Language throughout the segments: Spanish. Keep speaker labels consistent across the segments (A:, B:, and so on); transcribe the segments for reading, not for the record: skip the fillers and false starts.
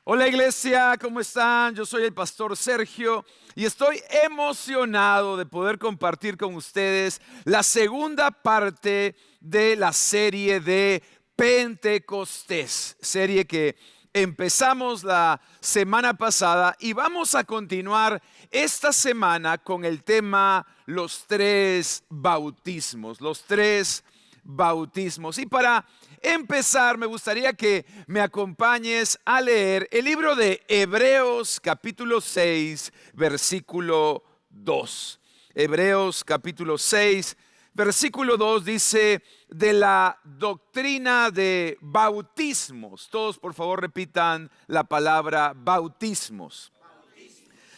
A: Hola iglesia, ¿cómo están? Yo soy el pastor Sergio y estoy emocionado de poder compartir con ustedes la segunda parte de la serie de Pentecostés, serie que empezamos la semana pasada y vamos a continuar esta semana con el tema los tres bautismos, Y para empezar, me gustaría que me acompañes a leer el libro de Hebreos capítulo 6, versículo 2. Hebreos capítulo 6, versículo 2 dice: de la doctrina de bautismos. Todos por favor repitan la palabra bautismos.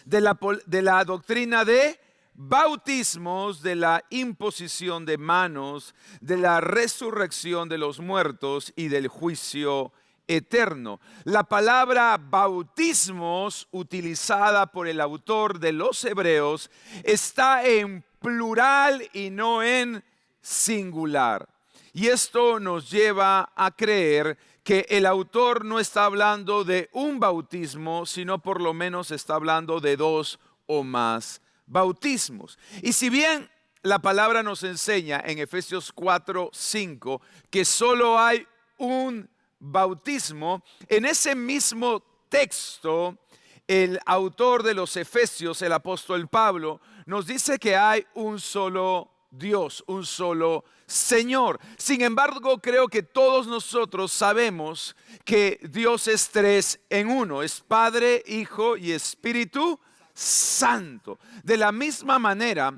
A: De la doctrina de bautismos, de la imposición de manos, de la resurrección de los muertos y del juicio eterno. La palabra bautismos, utilizada por el autor de los Hebreos, está en plural y no en singular. Y esto nos lleva a creer que el autor no está hablando de un bautismo, sino por lo menos está hablando de dos o más bautismos. Y si bien la palabra nos enseña en Efesios 4, 5 que solo hay un bautismo, en ese mismo texto el autor de los Efesios, el apóstol Pablo, nos dice que hay un solo Dios, un solo Señor. Sin embargo, creo que todos nosotros sabemos que Dios es tres en uno, es Padre, Hijo y Espíritu Santo. De la misma manera,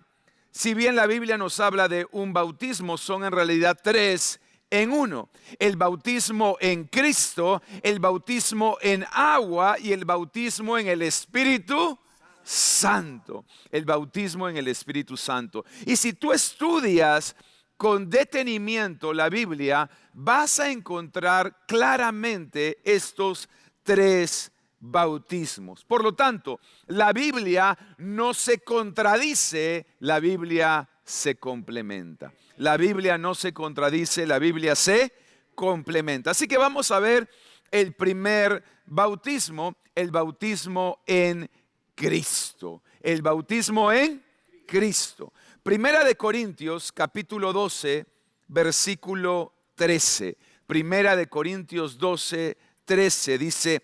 A: si bien la Biblia nos habla de un bautismo, son en realidad tres en uno: el bautismo en Cristo, el bautismo en agua y el bautismo en el Espíritu Santo. El bautismo en el Espíritu Santo. Y si tú estudias con detenimiento la Biblia, vas a encontrar claramente estos tres bautismos. Por lo tanto, la Biblia no se contradice, la Biblia se complementa. La Biblia no se contradice, la Biblia se complementa. Así que vamos a ver el primer bautismo, el bautismo en Cristo. El bautismo en Cristo. Primera de Corintios, capítulo 12, versículo 13. Primera de Corintios 12, 13 dice: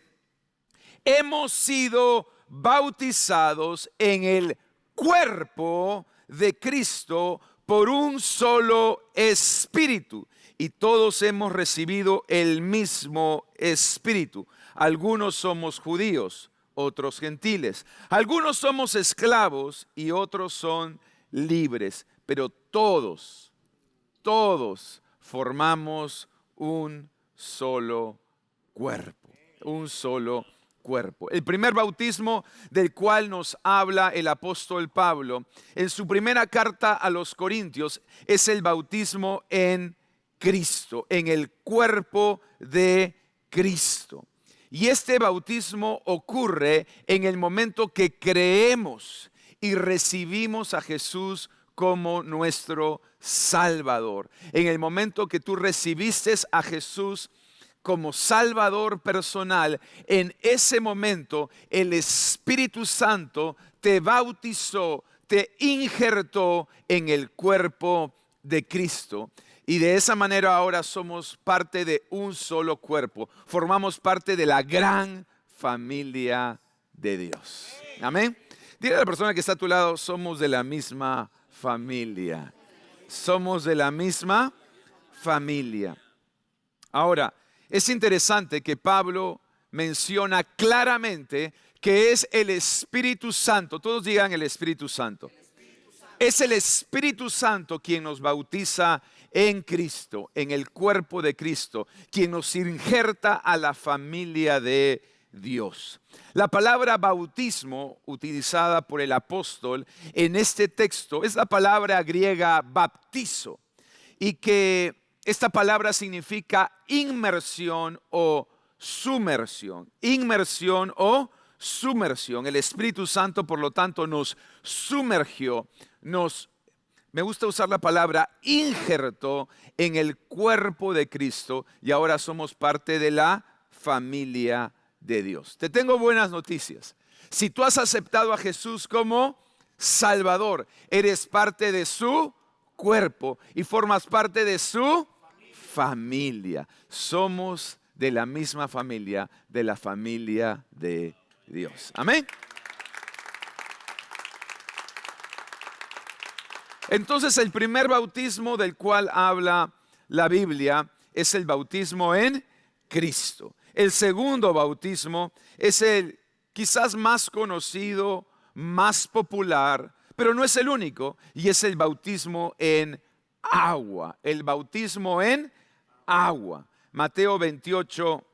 A: hemos sido bautizados en el cuerpo de Cristo por un solo espíritu, y todos hemos recibido el mismo espíritu. Algunos somos judíos, otros gentiles. Algunos somos esclavos y otros son libres, pero todos formamos un solo cuerpo, un solo cuerpo. El primer bautismo del cual nos habla el apóstol Pablo en su primera carta a los Corintios es el bautismo en Cristo, en el cuerpo de Cristo. Y este bautismo ocurre en el momento que creemos y recibimos a Jesús como nuestro Salvador. En el momento que tú recibiste a Jesús como Salvador personal, en ese momento el Espíritu Santo te bautizó, te injertó en el cuerpo de Cristo. Y de esa manera ahora somos parte de un solo cuerpo. Formamos parte de la gran familia de Dios. Amén. Dile a la persona que está a tu lado: somos de la misma familia. Somos de la misma familia. Ahora, es interesante que Pablo menciona claramente que es el Espíritu Santo. Todos digan el Espíritu Santo. Es el Espíritu Santo quien nos bautiza en Cristo, en el cuerpo de Cristo, quien nos injerta a la familia de Dios. La palabra bautismo utilizada por el apóstol en este texto es la palabra griega baptizo, y que esta palabra significa inmersión o sumersión. Inmersión o sumersión. El Espíritu Santo, por lo tanto, nos sumergió, me gusta usar la palabra injertó en el cuerpo de Cristo, y ahora somos parte de la familia de Dios. Te tengo buenas noticias. Si tú has aceptado a Jesús como Salvador, eres parte de su cuerpo y formas parte de su familia. Somos de la misma familia, de la familia de Dios. Amén. Entonces, el primer bautismo del cual habla la Biblia es el bautismo en Cristo. El segundo bautismo es el quizás más conocido, más popular, pero no es el único, y es el bautismo en agua. El bautismo en agua. Mateo 28,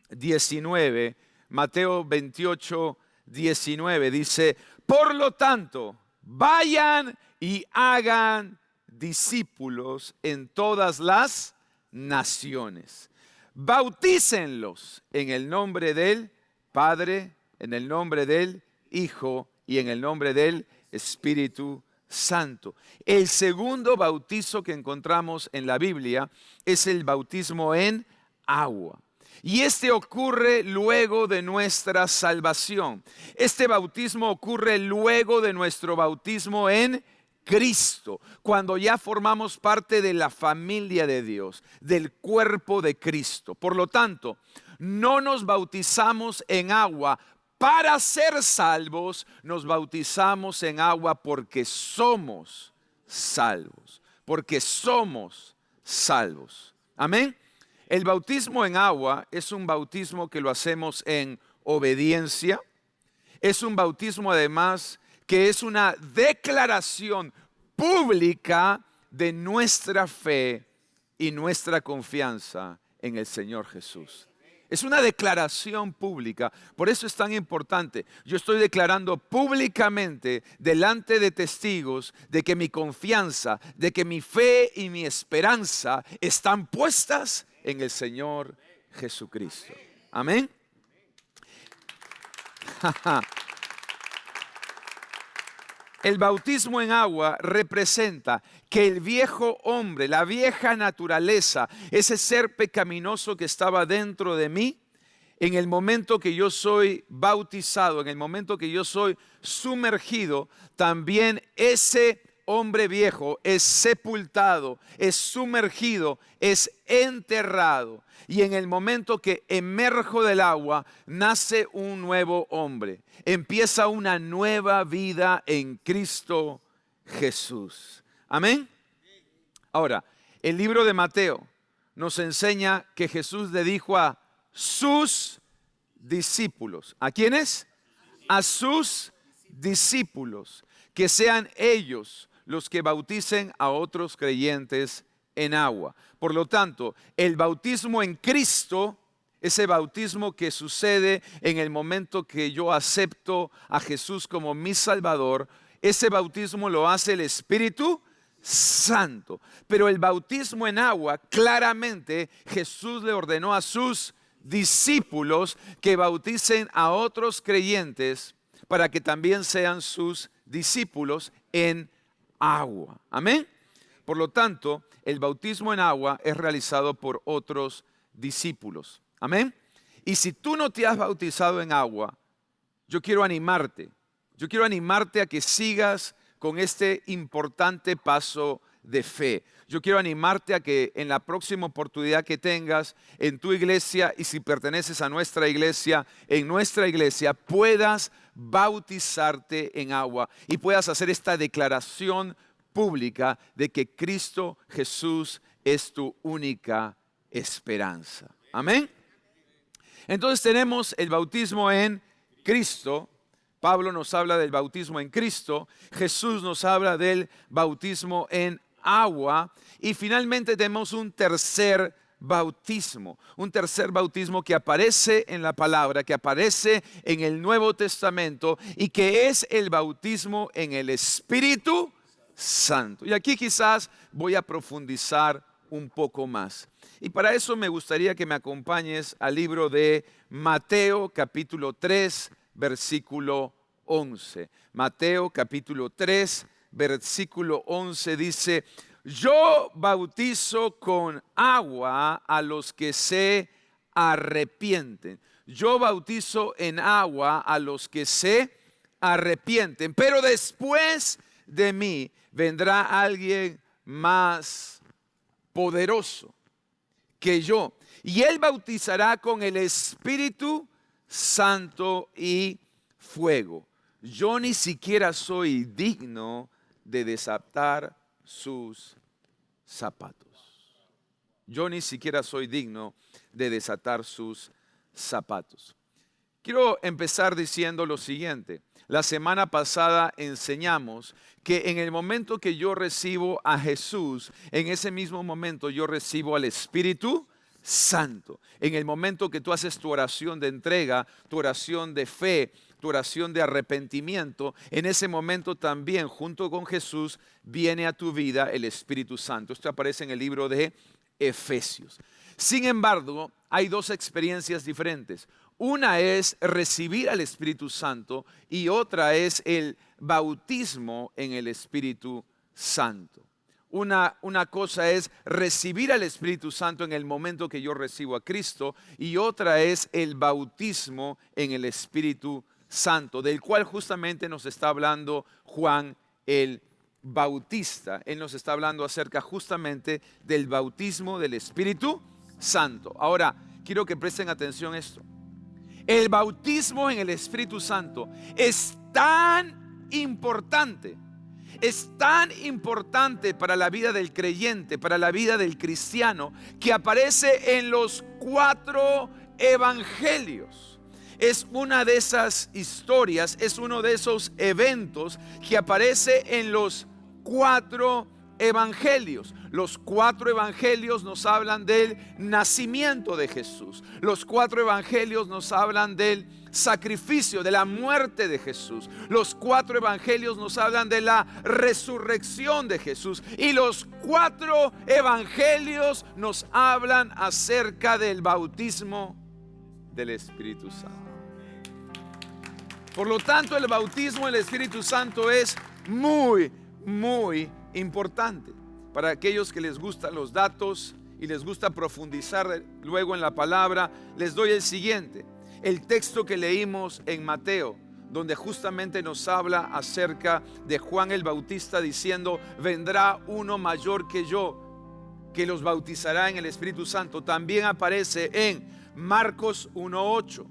A: 19. Mateo 28, 19 dice: por lo tanto, vayan y hagan discípulos en todas las naciones. Bautícenlos en el nombre del Padre, en el nombre del Hijo y en el nombre del Espíritu Santo. El segundo bautizo que encontramos en la Biblia es el bautismo en agua. Y este ocurre luego de nuestra salvación. Este bautismo ocurre luego de nuestro bautismo en Cristo, cuando ya formamos parte de la familia de Dios, del cuerpo de Cristo. Por lo tanto, no nos bautizamos en agua para ser salvos, nos bautizamos en agua porque somos salvos, porque somos salvos. Amén. El bautismo en agua es un bautismo que lo hacemos en obediencia. Es un bautismo además que es una declaración pública de nuestra fe y nuestra confianza en el Señor Jesús. Es una declaración pública, por eso es tan importante. Yo estoy declarando públicamente delante de testigos de que mi confianza, de que mi fe y mi esperanza están puestas en el Señor Jesucristo. Amén. El bautismo en agua representa que el viejo hombre, la vieja naturaleza, ese ser pecaminoso que estaba dentro de mí, en el momento que yo soy bautizado, en el momento que yo soy sumergido, también ese hombre viejo es sepultado, es sumergido, es enterrado. Y en el momento que emerjo del agua, nace un nuevo hombre. Empieza una nueva vida en Cristo Jesús. Amén. Ahora, el libro de Mateo nos enseña que Jesús le dijo a sus discípulos. ¿A quiénes? A sus discípulos. Que sean ellos los que bauticen a otros creyentes en agua. Por lo tanto, el bautismo en Cristo, ese bautismo que sucede en el momento que yo acepto a Jesús como mi Salvador, ese bautismo lo hace el Espíritu Santo. Pero el bautismo en agua, claramente Jesús le ordenó a sus discípulos que bauticen a otros creyentes para que también sean sus discípulos en agua. Amén. Por lo tanto, el bautismo en agua es realizado por otros discípulos. Amén. Y si tú no te has bautizado en agua, yo quiero animarte. Yo quiero animarte a que sigas con este importante paso de fe. Yo quiero animarte a que en la próxima oportunidad que tengas en tu iglesia, y si perteneces a nuestra iglesia, en nuestra iglesia puedas bautizarte en agua y puedas hacer esta declaración pública de que Cristo Jesús es tu única esperanza. Amén. Entonces tenemos el bautismo en Cristo. Pablo nos habla del bautismo en Cristo. Jesús nos habla del bautismo en agua. Y finalmente tenemos un tercer bautismo que aparece en la palabra, que aparece en el Nuevo Testamento y que es el bautismo en el Espíritu Santo. Y aquí quizás voy a profundizar un poco más. Y para eso me gustaría que me acompañes al libro de Mateo capítulo 3, versículo 11. Mateo capítulo 3, versículo 11 dice: yo bautizo con agua a los que se arrepienten. yo bautizo en agua a los que se arrepienten, pero después de mí vendrá alguien más poderoso que yo, y él bautizará con el Espíritu Santo y fuego. Yo ni siquiera soy digno de desatar sus zapatos. Yo ni siquiera soy digno de desatar sus zapatos. Quiero empezar diciendo lo siguiente. La semana pasada enseñamos que en el momento que yo recibo a Jesús, en ese mismo momento yo recibo al Espíritu Santo. En el momento que tú haces tu oración de entrega, tu oración de fe, tu oración de arrepentimiento, en ese momento también junto con Jesús viene a tu vida el Espíritu Santo. Esto aparece en el libro de Efesios. Sin embargo, hay dos experiencias diferentes. Una es recibir al Espíritu Santo y otra es el bautismo en el Espíritu Santo. Una cosa es recibir al Espíritu Santo en el momento que yo recibo a Cristo y otra es el bautismo en el Espíritu Santo, del cual justamente nos está hablando Juan el Bautista. Él nos está hablando acerca justamente del bautismo del Espíritu Santo. Ahora, quiero que presten atención a esto. El bautismo en el Espíritu Santo es tan importante para la vida del creyente, para la vida del cristiano, que aparece en los 4 evangelios. Es una de esas historias, es uno de esos eventos que aparece en los 4 evangelios. Los 4 evangelios nos hablan del nacimiento de Jesús. Los 4 evangelios nos hablan del sacrificio, de la muerte de Jesús. Los 4 evangelios nos hablan de la resurrección de Jesús. Y los 4 evangelios nos hablan acerca del bautismo del Espíritu Santo. Por lo tanto, el bautismo del Espíritu Santo es muy importante. Para aquellos que les gustan los datos y les gusta profundizar luego en la palabra, les doy el siguiente. El texto que leímos en Mateo, donde justamente nos habla acerca de Juan el Bautista diciendo: vendrá uno mayor que yo, que los bautizará en el Espíritu Santo. También aparece en Marcos 1:8.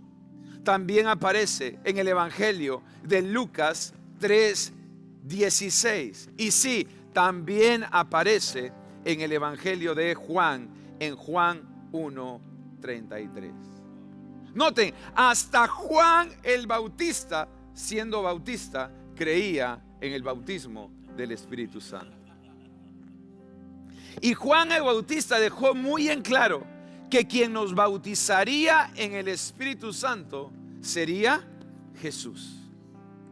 A: También aparece en el Evangelio de Lucas 3:16. Y sí, también aparece en el Evangelio de Juan, en Juan 1:33. Noten, hasta Juan el Bautista, siendo bautista, creía en el bautismo del Espíritu Santo. Y Juan el Bautista dejó muy en claro que quien nos bautizaría en el Espíritu Santo sería Jesús.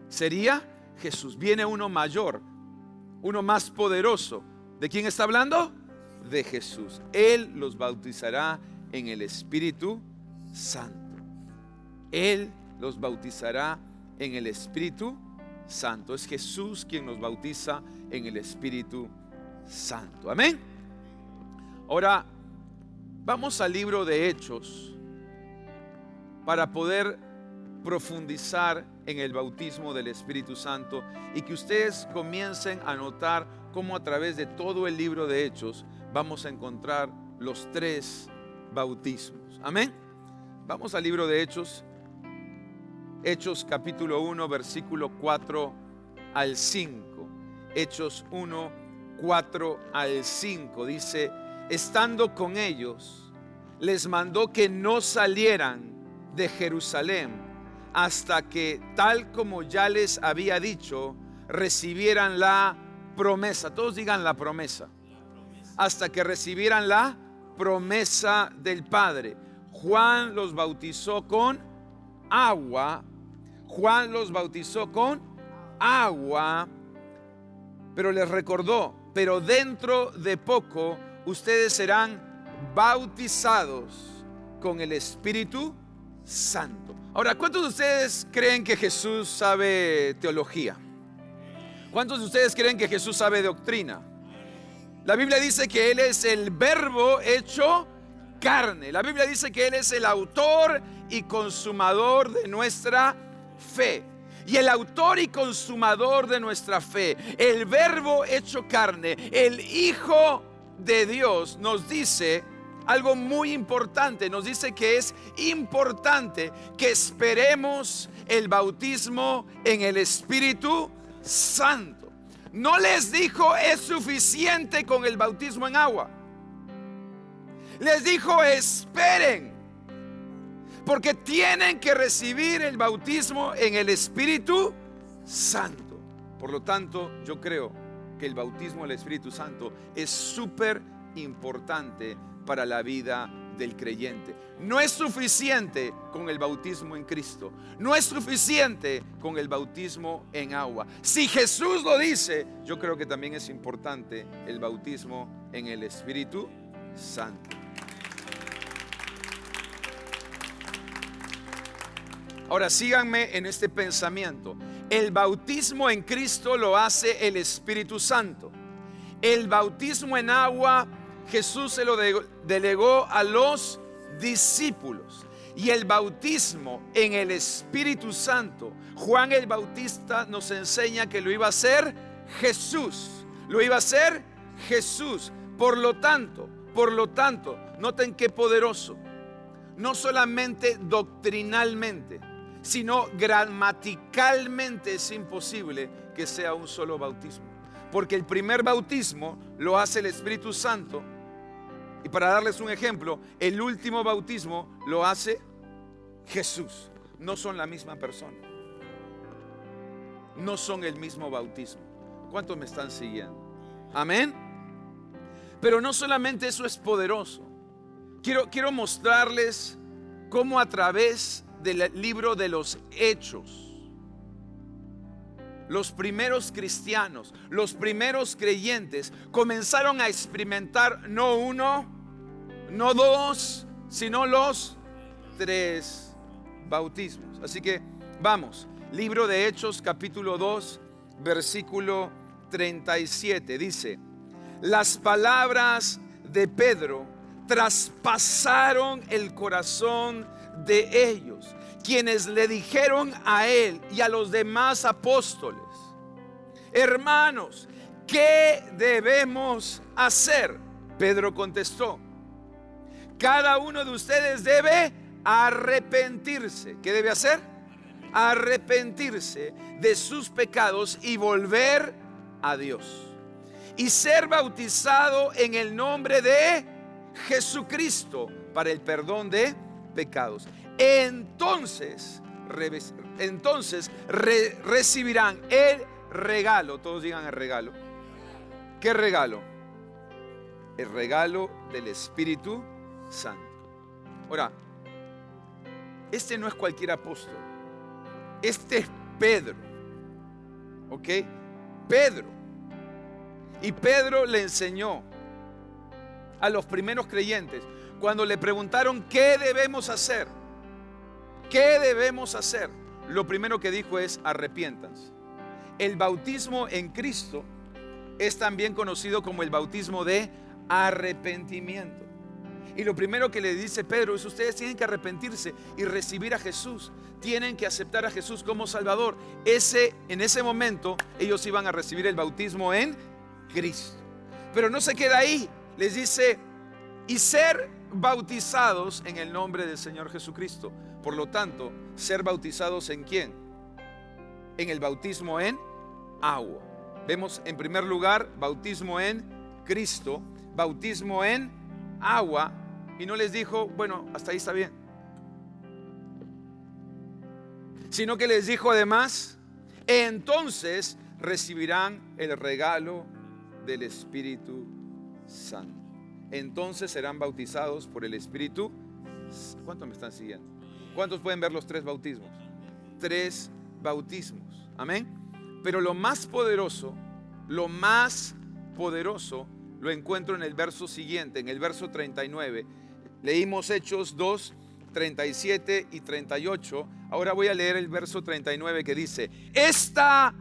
A: Sería Jesús. Viene uno mayor, uno más poderoso. ¿De quién está hablando? De Jesús. Él los bautizará en el Espíritu Santo. Él los bautizará en el Espíritu Santo. Es Jesús quien nos bautiza en el Espíritu Santo. Amén. Ahora vamos al libro de Hechos para poder profundizar en el bautismo del Espíritu Santo y que ustedes comiencen a notar cómo a través de todo el libro de Hechos vamos a encontrar los 3 bautismos. Amén. Vamos al libro de Hechos. Hechos capítulo 1, versículo 4 al 5. Hechos 1, 4 al 5 dice: estando con ellos, les mandó que no salieran de Jerusalén hasta que, tal como ya les había dicho, recibieran la promesa. Todos digan la promesa. Hasta que recibieran la promesa del Padre. Juan los bautizó con agua. Juan los bautizó con agua, pero les recordó: pero dentro de poco ustedes serán bautizados con el Espíritu Santo. Ahora, ¿cuántos de ustedes creen que Jesús sabe teología? ¿Cuántos de ustedes creen que Jesús sabe doctrina? La Biblia dice que Él es el Verbo hecho carne. La Biblia dice que Él es el autor y consumador de nuestra fe. Y el autor y consumador de nuestra fe, el Verbo hecho carne, el Hijo de Dios, nos dice algo muy importante. Nos dice que es importante que esperemos el bautismo en el Espíritu Santo. No les dijo es suficiente con el bautismo en agua. Les dijo esperen, porque tienen que recibir el bautismo en el Espíritu Santo. Por lo tanto, yo creo que el bautismo en el Espíritu Santo es súper importante para la vida del creyente. No es suficiente con el bautismo en Cristo. No es suficiente con el bautismo en agua. Si Jesús lo dice, yo creo que también es importante el bautismo en el Espíritu Santo. Ahora síganme en este pensamiento. El bautismo en Cristo lo hace el Espíritu Santo. El bautismo en agua, Jesús se lo delegó a los discípulos. Y el bautismo en el Espíritu Santo, Juan el Bautista nos enseña que lo iba a hacer Jesús. Lo iba a hacer Jesús. Por lo tanto, noten qué poderoso. No solamente doctrinalmente, sino gramaticalmente es imposible que sea un solo bautismo. Porque el primer bautismo lo hace el Espíritu Santo. Y para darles un ejemplo, el último bautismo lo hace Jesús. No son la misma persona. No son el mismo bautismo. ¿Cuántos me están siguiendo? Amén. Pero no solamente eso es poderoso. Quiero mostrarles cómo a través del libro de los Hechos, los primeros cristianos, los primeros creyentes comenzaron a experimentar no uno, no dos, sino los 3 bautismos. Así que vamos, libro de Hechos capítulo 2, versículo 37, dice: las palabras de Pedro traspasaron el corazón de ellos, quienes le dijeron a él y a los demás apóstoles: hermanos, ¿qué debemos hacer? Pedro contestó: cada uno de ustedes debe arrepentirse. ¿Qué debe hacer? Arrepentirse de sus pecados y volver a Dios, y ser bautizado en el nombre de Jesucristo para el perdón de pecados. Entonces recibirán el regalo. Todos digan el regalo. ¿Qué regalo? El regalo del Espíritu Santo. Ahora, este no es cualquier apóstol. Este es Pedro. ¿Ok? Pedro. Y Pedro le enseñó a los primeros creyentes. Cuando le preguntaron ¿qué debemos hacer? ¿Qué debemos hacer? Lo primero que dijo es: arrepiéntanse. El bautismo en Cristo es también conocido como el bautismo de arrepentimiento. Y lo primero que le dice Pedro es: ustedes tienen que arrepentirse y recibir a Jesús. Tienen que aceptar a Jesús como Salvador. En ese momento ellos iban a recibir el bautismo en Cristo. Pero no se queda ahí. Les dice: y ser bautizados en el nombre del Señor Jesucristo. Por lo tanto, ser bautizados ¿en quién? En el bautismo en agua. Vemos en primer lugar bautismo en Cristo, bautismo en agua. Y no les dijo, bueno, hasta ahí está bien, sino que les dijo además: entonces recibirán el regalo del Espíritu Santo. Entonces serán bautizados por el Espíritu. ¿Cuántos me están siguiendo? ¿Cuántos pueden ver los 3 bautismos? 3 bautismos. Amén. Pero lo más poderoso lo encuentro en el verso siguiente, en el verso 39. Leímos Hechos 2, 37 y 38. Ahora voy a leer el verso 39 que dice: esta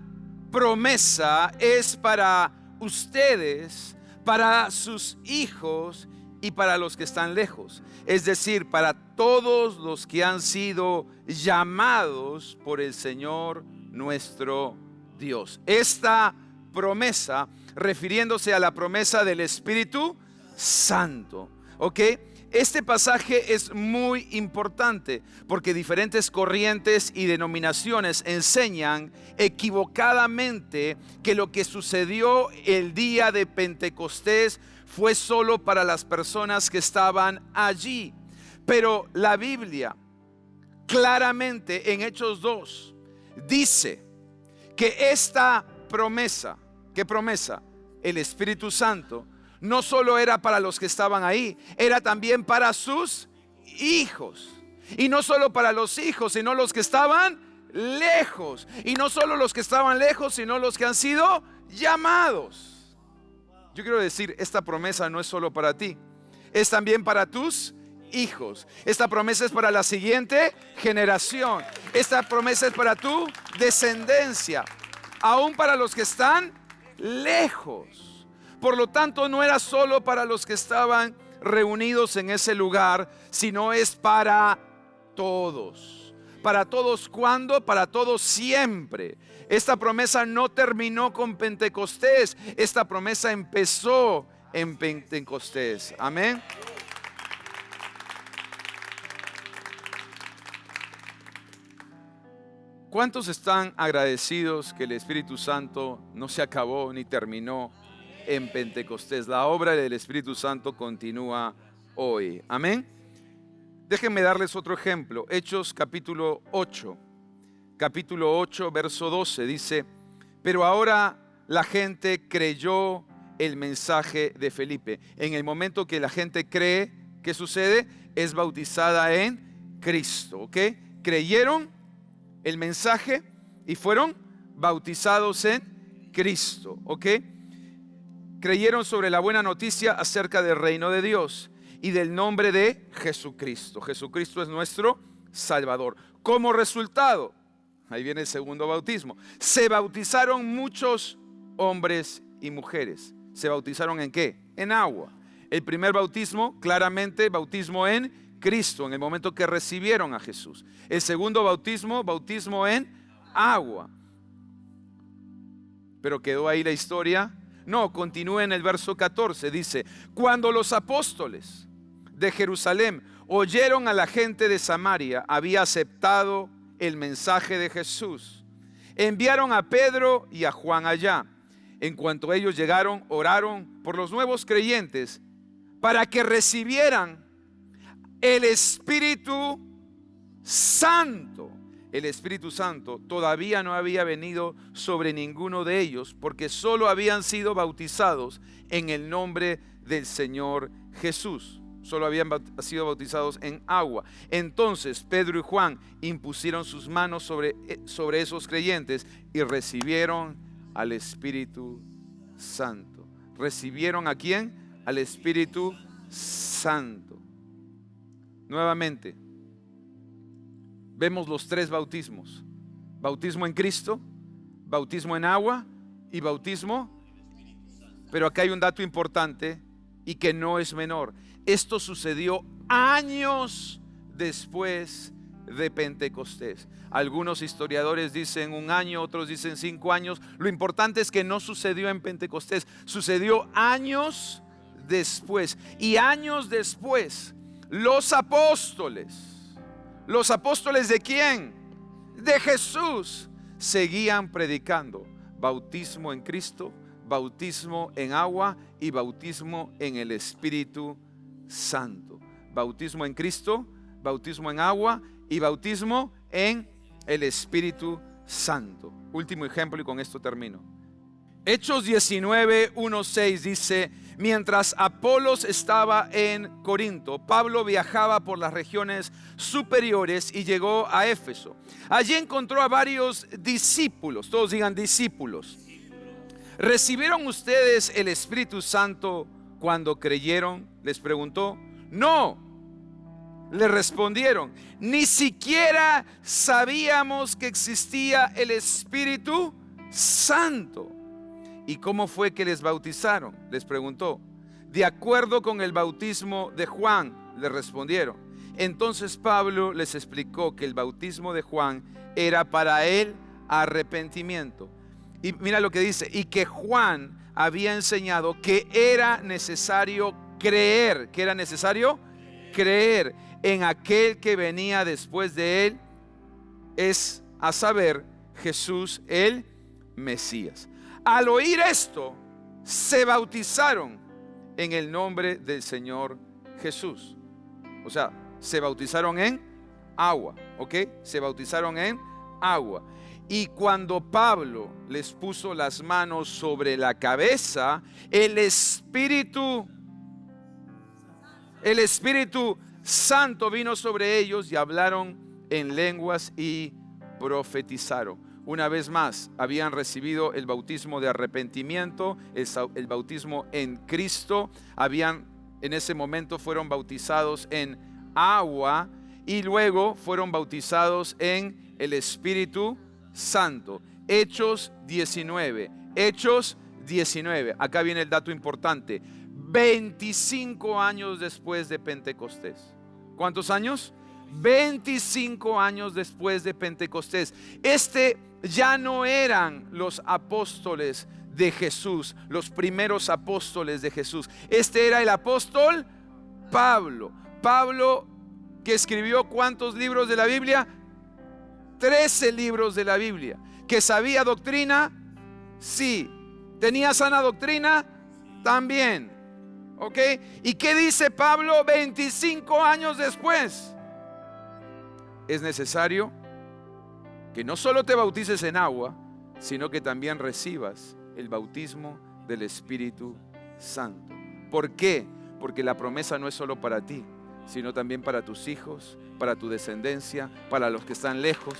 A: promesa es para ustedes, para sus hijos y para los que están lejos, es decir, para todos los que han sido llamados por el Señor nuestro Dios. Esta promesa, refiriéndose a la promesa del Espíritu Santo, ¿ok? Este pasaje es muy importante porque diferentes corrientes y denominaciones enseñan equivocadamente que lo que sucedió el día de Pentecostés fue solo para las personas que estaban allí. Pero la Biblia claramente en Hechos 2 dice que esta promesa, ¿qué promesa? El Espíritu Santo, no solo era para los que estaban ahí, era también para sus hijos. Y no solo para los hijos, sino los que estaban lejos. Y no solo los que estaban lejos, sino los que han sido llamados. Yo quiero decir, esta promesa no es solo para ti, es también para tus hijos. Esta promesa es para la siguiente generación. Esta promesa es para tu descendencia, aún para los que están lejos. Por lo tanto, no era solo para los que estaban reunidos en ese lugar, sino es para todos. Para todos, ¿cuándo? Para todos siempre. Esta promesa no terminó con Pentecostés. Esta promesa empezó en Pentecostés. Amén. ¿Cuántos están agradecidos que el Espíritu Santo no se acabó ni terminó en Pentecostés? La obra del Espíritu Santo continúa hoy. Amén. Déjenme darles otro ejemplo. Hechos capítulo 8. Capítulo 8, verso 12 dice: pero ahora la gente creyó el mensaje de Felipe. En el momento que la gente cree, ¿qué sucede? Es bautizada en Cristo, ¿ok? Creyeron el mensaje y fueron bautizados en Cristo, ¿ok? Creyeron sobre la buena noticia acerca del reino de Dios y del nombre de Jesucristo. Jesucristo es nuestro Salvador. Como resultado, ahí viene el segundo bautismo, se bautizaron muchos hombres y mujeres. ¿Se bautizaron en qué? En agua. El primer bautismo, claramente, bautismo en Cristo, en el momento que recibieron a Jesús. El segundo bautismo, bautismo en agua. Pero quedó ahí la historia. No, continúa en el verso 14, dice: cuando los apóstoles de Jerusalén oyeron a la gente de Samaria había aceptado el mensaje de Jesús, enviaron a Pedro y a Juan allá. En cuanto ellos llegaron, oraron por los nuevos creyentes para que recibieran el Espíritu Santo. El Espíritu Santo todavía no había venido sobre ninguno de ellos, porque solo habían sido bautizados en el nombre del Señor Jesús. Solo habían sido bautizados en agua. Entonces Pedro y Juan impusieron sus manos sobre esos creyentes y recibieron al Espíritu Santo. ¿Recibieron a quién? Al Espíritu Santo. Nuevamente, vemos los tres bautismos: bautismo en Cristo, bautismo en agua y bautismo. Pero acá hay un dato importante y que no es menor. Esto sucedió años después de Pentecostés. Algunos historiadores dicen 1 año, otros dicen 5 años. Lo importante es que no sucedió en Pentecostés, sucedió años después. Y años después, los apóstoles ¿de quién? De Jesús, seguían predicando bautismo en Cristo, bautismo en agua y bautismo en el Espíritu Santo. Bautismo en Cristo, bautismo en agua y bautismo en el Espíritu Santo. Último ejemplo y con esto termino. Hechos 19, 1, 6 dice: mientras Apolos estaba en Corinto, Pablo viajaba por las regiones superiores y llegó a Éfeso. Allí encontró a varios discípulos. Todos digan discípulos. ¿Recibieron ustedes el Espíritu Santo cuando creyeron? Les preguntó. No, le respondieron. Ni siquiera sabíamos que existía el Espíritu Santo. ¿Y cómo fue que les bautizaron? Les preguntó. de acuerdo con el bautismo de Juan, le respondieron. Entonces Pablo les explicó que el bautismo de Juan era para el arrepentimiento. Y mira lo que dice, y que Juan había enseñado que era necesario creer. ¿Qué era necesario? Creer en aquel que venía después de él, es a saber, Jesús el Mesías. Al oír esto, se bautizaron en el nombre del Señor Jesús. O sea, se bautizaron en agua, ¿ok? Se bautizaron en agua. Y cuando Pablo les puso las manos sobre la cabeza, el Espíritu Santo vino sobre ellos y hablaron en lenguas y profetizaron. Una vez más, habían recibido el bautismo de arrepentimiento, el bautismo en Cristo. En ese momento fueron bautizados en agua y luego fueron bautizados en el Espíritu Santo. Hechos 19. Hechos 19. Acá viene el dato importante. 25 años después de Pentecostés. ¿Cuántos años? 25 años después de Pentecostés. Ya no eran los apóstoles de Jesús, los primeros apóstoles de Jesús. Era el apóstol Pablo. Pablo, que escribió ¿cuántos libros de la Biblia? 13 libros de la Biblia. ¿Que sabía doctrina? Sí. ¿Tenía sana doctrina? También. ¿Ok? ¿Y qué dice Pablo 25 años después? Es necesario que no solo te bautices en agua, sino que también recibas el bautismo del Espíritu Santo. ¿Por qué? Porque la promesa no es solo para ti, sino también para tus hijos, para tu descendencia, para los que están lejos.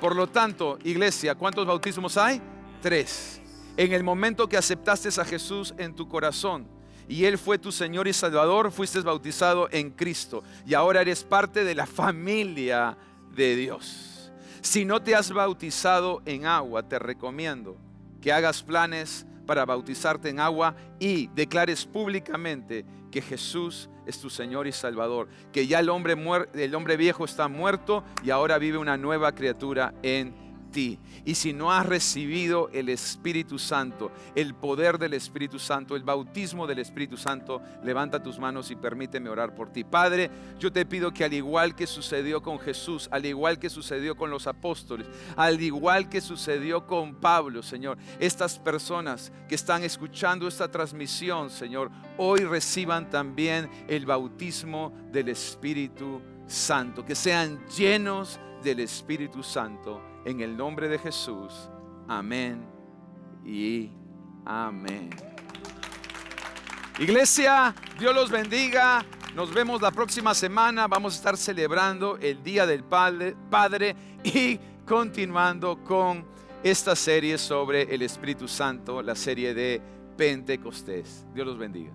A: Por lo tanto, iglesia, ¿cuántos bautismos hay? 3. En el momento que aceptaste a Jesús en tu corazón y Él fue tu Señor y Salvador, fuiste bautizado en Cristo y ahora eres parte de la familia de Dios. Si no te has bautizado en agua, te recomiendo que hagas planes para bautizarte en agua y declares públicamente que Jesús es tu Señor y Salvador, que ya el hombre viejo está muerto y ahora vive una nueva criatura en ti. Y si no has recibido el Espíritu Santo, el poder del Espíritu Santo, el bautismo del Espíritu Santo, levanta tus manos y permíteme orar por ti. Padre, yo te pido que al igual que sucedió con Jesús, al igual que sucedió con los apóstoles, al igual que sucedió con Pablo, Señor, estas personas que están escuchando esta transmisión, Señor, hoy reciban también el bautismo del Espíritu Santo, que sean llenos del Espíritu Santo. En el nombre de Jesús, amén y amén. Iglesia, Dios los bendiga. Nos vemos la próxima semana. Vamos a estar celebrando el Día del Padre y continuando con esta serie sobre el Espíritu Santo, la serie de Pentecostés. Dios los bendiga.